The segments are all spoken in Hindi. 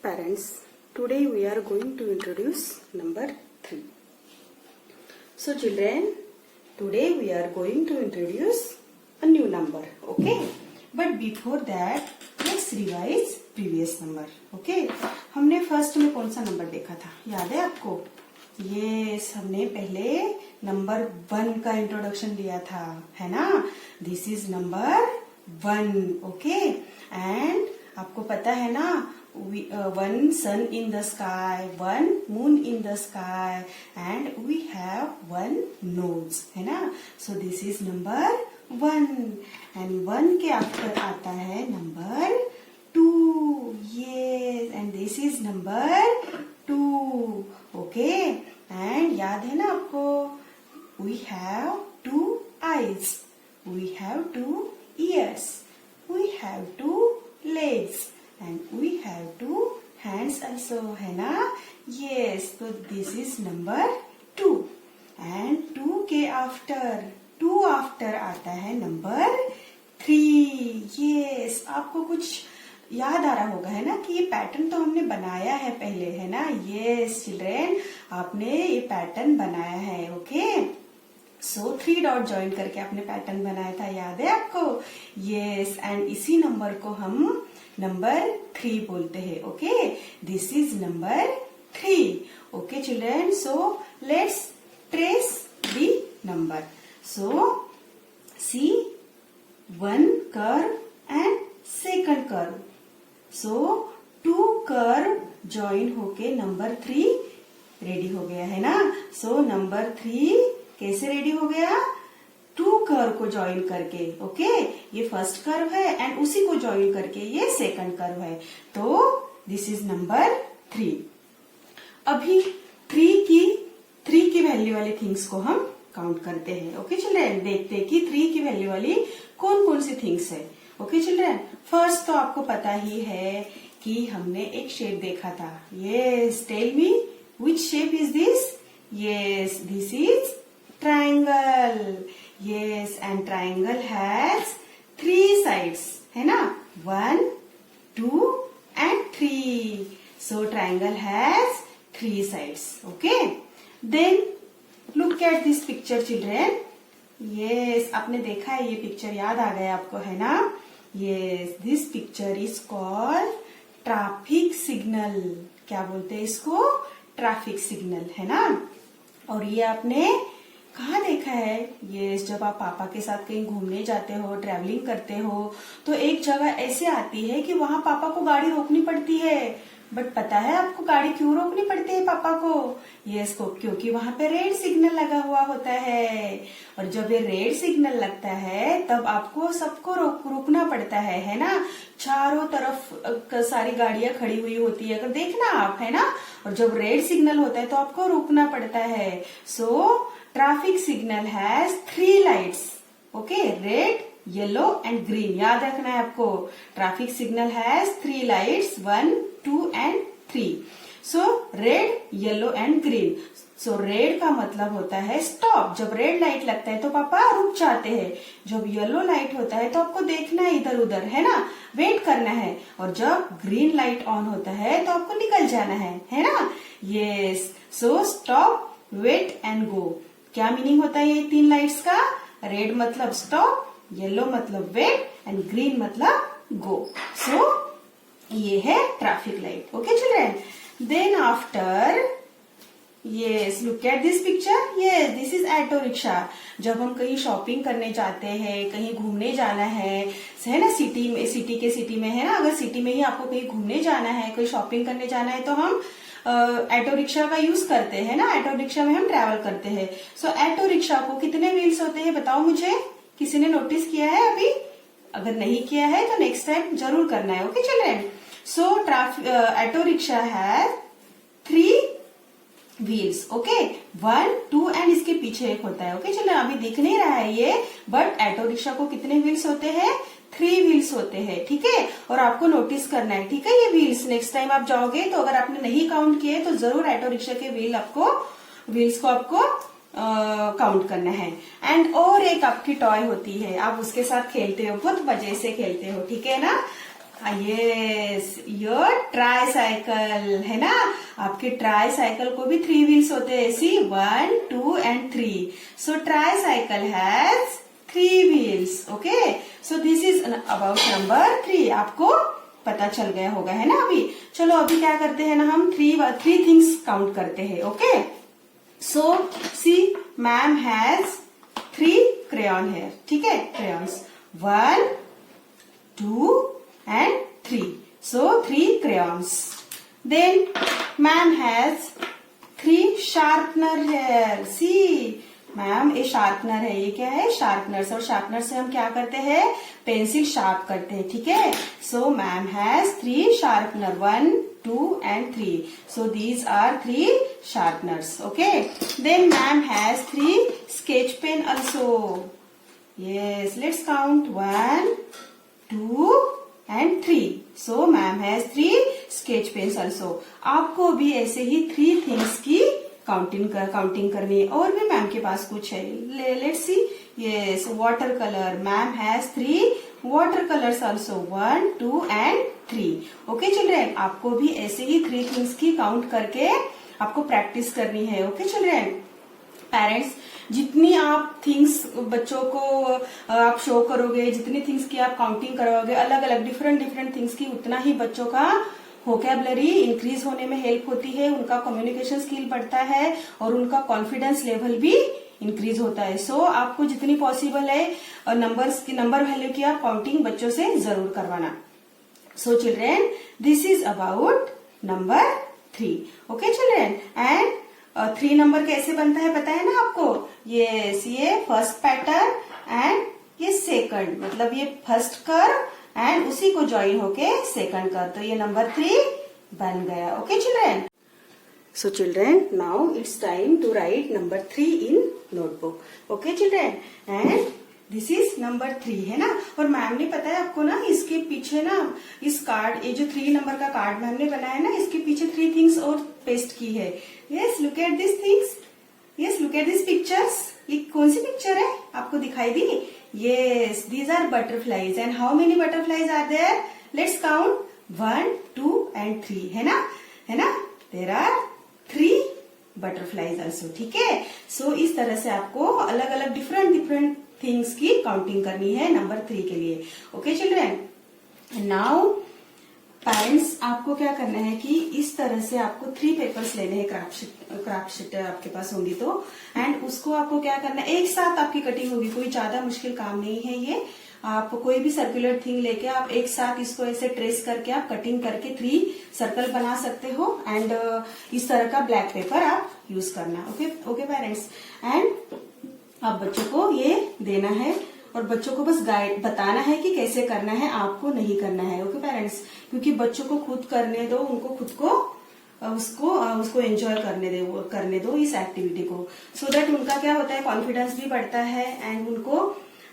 parents, today we are going to introduce number 3. So children, today we are going to introduce a new number, okay? But before that, let's revise previous number, okay? हमने फर्स्ट में कौन सा नंबर देखा था, याद है आपको? यस, हमने पहले नंबर 1 का इंट्रोडक्शन लिया था, है ना? This is number 1, okay? And आपको पता है ना, one sun in the sky, one moon in the sky, and we have one nose, है ना? So this is number 1, and 1 के आफ्टर आता है number 2, yes, and this is number 2, okay? And याद है ना आपको? We have 2 eyes, we have 2 ears, we have 2 legs, and we have 2 hands also, है ना? Yes, so this is number 2, and 2 के आफ्टर आता है नंबर 3. yes, आपको कुछ याद आ रहा होगा, है ना, कि ये पैटर्न तो हमने बनाया है पहले, है ना? yes चिल्ड्रेन, आपने ये पैटर्न बनाया है, ओके? सो 3 डॉट ज्वाइन करके आपने पैटर्न बनाया था, याद है आपको? yes, एंड इसी नंबर को हम नंबर 3 बोलते हैं, okay? This is number 3, okay children? So let's trace the number. So see 1 curve and second curve. So 2 curve join होके नंबर 3 रेडी हो गया, है ना? सो नंबर 3 कैसे रेडी हो गया? 2 कर्व को ज्वाइन करके, ओके? ये फर्स्ट कर्व है एंड उसी को ज्वाइन करके ये सेकंड कर्व है, तो दिस इज नंबर 3. अभी 3 की वैल्यू वाली थिंग्स को हम काउंट करते हैं, ओके चिल्ड्रेन? देखते हैं कि 3 की वैल्यू वाली कौन कौन सी थिंग्स है, ओके चिल्ड्रेन? फर्स्ट तो आपको पता ही है कि हमने एक शेप देखा था. Yes, tell me which shape is this? Yes, this is triangle. yes, and triangle has 3 sides, है ना? 1, 2 and 3. so triangle has 3 sides, okay? then look at this picture children. yes, आपने देखा है, ये पिक्चर याद आ गया आपको, है ना? yes, this picture is called traffic signal. क्या बोलते हैं इसको? ट्रैफिक सिग्नल, है ना? और ये आपने कहाँ देखा है? ये जब आप पापा के साथ कहीं घूमने जाते हो, ट्रैवलिंग करते हो, तो एक जगह ऐसे आती है कि वहां पापा को गाड़ी रोकनी पड़ती है. बट पता है आपको गाड़ी क्यों रोकनी पड़ती है पापा को? यस, क्योंकि वहां पे रेड सिग्नल लगा हुआ होता है. और जब ये रेड सिग्नल लगता है तब आपको सबको रुकना पड़ता है ना? चारों तरफ सारी गाड़ियां खड़ी हुई होती है, अगर देखना आप, है ना? और जब रेड सिग्नल होता है तो आपको रुकना पड़ता है. So traffic signal has 3 lights, okay? Red, yellow and green. याद रखना है आपको. Traffic signal has 3 lights, 1, 2 and 3. So red, yellow and green. So red का मतलब होता है स्टॉप. जब रेड लाइट लगता है तो पापा रुक जाते हैं. जब येलो लाइट होता है तो आपको देखना है इधर उधर, है ना? वेट करना है. और जब ग्रीन लाइट ऑन होता है तो आपको निकल जाना है ना? Yes, so stop, wait and go. क्या मीनिंग होता है ये 3 लाइट्स का? रेड मतलब स्टॉप, येलो मतलब वेट एंड ग्रीन मतलब गो. सो ये है traffic light, okay children? Then after, yes, look at this picture. Yes, this is auto rickshaw. जब हम कहीं शॉपिंग करने जाते हैं, कहीं घूमने जाना है ना? सिटी में है ना? अगर सिटी में ही आपको कहीं घूमने जाना है, कोई शॉपिंग करने जाना है, तो हम ऑटो रिक्शा का यूज करते हैं ना? ऑटो रिक्शा में हम ट्रैवल करते हैं. सो ऑटो रिक्शा को कितने व्हील्स होते हैं, बताओ मुझे? किसी ने नोटिस किया है अभी? अगर नहीं किया है तो नेक्स्ट टाइम जरूर करना है, ओके चिल्ड्रेन? सो ऑटो रिक्शा है 3 व्हील्स, ओके? 1, 2 एंड इसके पीछे एक होता है, ओके चिल्ड्रेन? अभी दिख नहीं रहा है ये, बट ऑटो रिक्शा को कितने व्हील्स होते हैं? 3 व्हील्स होते हैं, ठीक है? और आपको नोटिस करना है, ठीक है? ये व्हील्स नेक्स्ट टाइम आप जाओगे तो अगर आपने नहीं काउंट किए तो जरूर ऑटो रिक्शा के व्हील्स को आपको काउंट करना है. एंड और एक आपकी टॉय होती है, आप उसके साथ खेलते हो, बहुत मजे से खेलते हो, ठीक है ना? Yes, योर ट्राईसाइकिल, है ना। आपके ट्राईसाइकिल को भी 3 व्हील्स होते हैं, सी 1, 2 and 3. So tricycle has 3 wheels. Okay, so this is about number 3. आपको पता चल गया होगा, है ना। अभी चलो अभी क्या करते हैं ना, हम 3 थिंग्स काउंट करते हैं. Okay, so see ma'am has 3 crayon है, ठीक है, crayons 1, 2 and 3. So 3 crayons. Then ma'am has 3 sharpener here. See, ma'am ये शार्पनर है. ये क्या है, शार्पनर. और शार्पनर से हम क्या करते हैं, पेंसिल शार्प करते हैं, ठीक है. So ma'am has 3 sharpener 1, 2 and 3. So these are 3 sharpeners. Okay. Then ma'am has 3 sketch pen also. Yes, let's count 1, 2 and 3. So ma'am has 3 sketch pens also. आपको भी ऐसे ही 3 things की काउंटिंग करनी है. और भी मैम के पास कुछ है. Let's see. Yes, water colour. Ma'am has 3 water colours also 1, 2 and 3. Okay children, आपको भी ऐसे ही 3 थिंग्स की काउंट करके आपको प्रैक्टिस करनी है. Okay children. पेरेंट्स, जितनी आप थिंग्स बच्चों को आप शो करोगे, जितनी थिंग्स की आप काउंटिंग करोगे, अलग अलग डिफरेंट थिंग्स की, उतना ही बच्चों का वोकैबुलरी इंक्रीज होने में हेल्प होती है, उनका कम्युनिकेशन स्किल बढ़ता है और उनका कॉन्फिडेंस लेवल भी इंक्रीज होता है. सो आपको जितनी पॉसिबल है नंबर वैल्यू की आप काउंटिंग बच्चों से जरूर करवाना. सो children, this is about number 3. Okay children. And 3 number कैसे बनता है पता है ना आपको. ये फर्स्ट पैटर्न एंड ये सेकंड, मतलब ये फर्स्ट कर्व एंड उसी को ज्वाइन होके सेकंड कर्व, तो ये नंबर 3 बन गया. Okay children. So children, now it's time to write number 3 in notebook. Okay children. And this is number 3, है ना. और मैम ने पता है आपको ना, इसके पीछे ना इस कार्ड, ये जो 3 नंबर का कार्ड मैम ने बनाया है ना, इसके पीछे 3 थिंग्स और पेस्ट की है. Yes, look at this things. Yes, look at this pictures. ये कौन सी पिक्चर है, आपको दिखाई दी. Yes, these are butterflies. And how many butterflies are there, let's count 1, 2 and 3, है ना, है ना. देयर आर 3 बटरफ्लाईज ऑल्सो, ठीक है. सो इस तरह से आपको अलग अलग डिफरेंट थिंग्स की काउंटिंग करनी है नंबर 3 के लिए. Okay children. नाउ पेरेंट्स, आपको क्या करना है कि इस तरह से आपको 3 पेपर्स लेने हैं, क्राफ्ट शीट आपके पास होंगी तो. एंड उसको आपको क्या करना है, एक साथ आपकी कटिंग होगी, कोई ज्यादा मुश्किल काम नहीं है ये. आप कोई भी सर्कुलर थिंग लेके आप एक साथ इसको ऐसे ट्रेस करके आप कटिंग करके 3 सर्कल बना सकते हो. एंड इस तरह का ब्लैक पेपर आप यूज करना. Okay parents. एंड आप बच्चों को ये देना है और बच्चों को बस गाइड बताना है कि कैसे करना है, आपको नहीं करना है. ओके पेरेंट्स, क्योंकि बच्चों को खुद करने दो, उनको खुद को उसको एंजॉय करने दो इस एक्टिविटी को. सो दैट उनका क्या होता है, कॉन्फिडेंस भी बढ़ता है. एंड उनको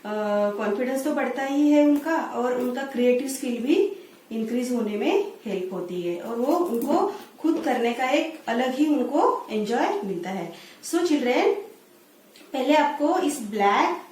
कॉन्फिडेंस तो बढ़ता ही है उनका, और उनका क्रिएटिव स्किल भी इंक्रीज होने में हेल्प होती है, और वो उनको खुद करने का एक अलग ही उनको एंजॉय मिलता है. सो चिल्ड्रेन, पहले आपको इस ब्लैक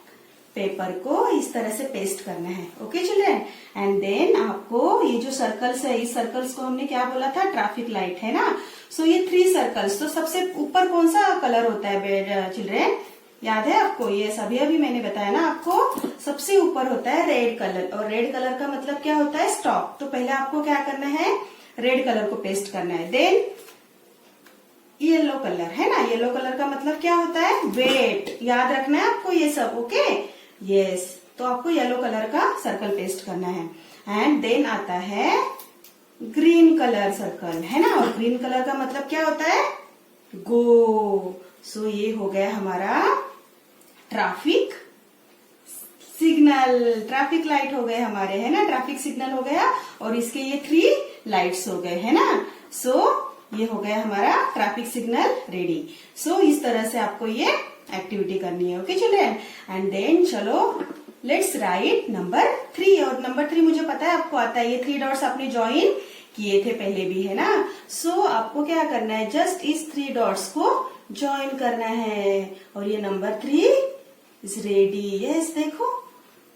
पेपर को इस तरह से पेस्ट करना है. Okay children. एंड देन आपको ये जो सर्कल्स है, इस सर्कल्स को हमने क्या बोला था, ट्रैफिक लाइट, है ना. सो ये 3 सर्कल्स. तो सबसे ऊपर कौन सा कलर होता है चिल्ड्रेन, याद है आपको. ये सभी अभी मैंने बताया ना आपको, सबसे ऊपर होता है रेड कलर. और रेड कलर का मतलब क्या होता है, स्टॉप. तो पहले आपको क्या करना है, रेड कलर को पेस्ट करना है. देन येलो कलर, है ना. येलो कलर का मतलब क्या होता है, वेट. याद रखना है आपको ये सब. ओके. यस, तो आपको येलो कलर का सर्कल पेस्ट करना है. एंड देन आता है ग्रीन कलर सर्कल, है ना. और ग्रीन कलर का मतलब क्या होता है, गो. सो ये हो गया हमारा ट्रैफिक सिग्नल. ट्रैफिक लाइट हो गए हमारे, है ना. ट्रैफिक सिग्नल हो गया और इसके ये 3 लाइट्स हो गए, है ना. सो ये हो गया हमारा ट्रैफिक सिग्नल रेडी. सो इस तरह से आपको ये एक्टिविटी करनी है. Okay children. एंड देन चलो लेट्स राइट नंबर 3. और नंबर 3 मुझे पता है आपको आता है. ये 3 डॉट्स आपने ज्वाइन किए थे पहले भी, है ना. सो आपको क्या करना है, जस्ट इस 3 डॉट्स को ज्वाइन करना है. और ये नंबर 3 इज रेडी. यस, देखो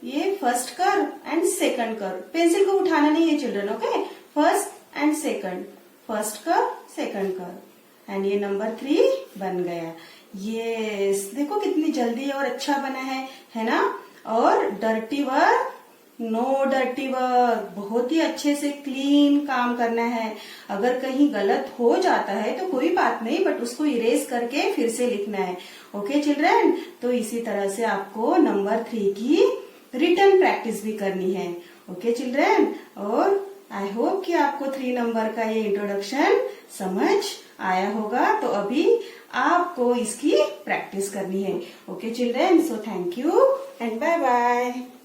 ये first curve and second curve. Pencil को उठाना नहीं है children. Okay, first second, first curve second curve and ये नंबर 3 बन गया। यस, देखो कितनी जल्दी और अच्छा बना है ना। और dirty work, no dirty work, बहुत ही अच्छे से क्लीन काम करना है। अगर कहीं गलत हो जाता है तो कोई बात नहीं, बट उसको इरेज करके फिर से लिखना है। ओके चिल्ड्रन, तो इसी तरह से आपको नंबर 3 की रिटन प्रैक्टिस भी करनी है। ओके चिल्ड्रन, और आई होप कि आपको 3 नंबर का ये इंट्रोडक्शन समझ आया होगा। तो अभी आपको इसकी प्रैक्टिस करनी है। Okay children, so thank you and bye bye.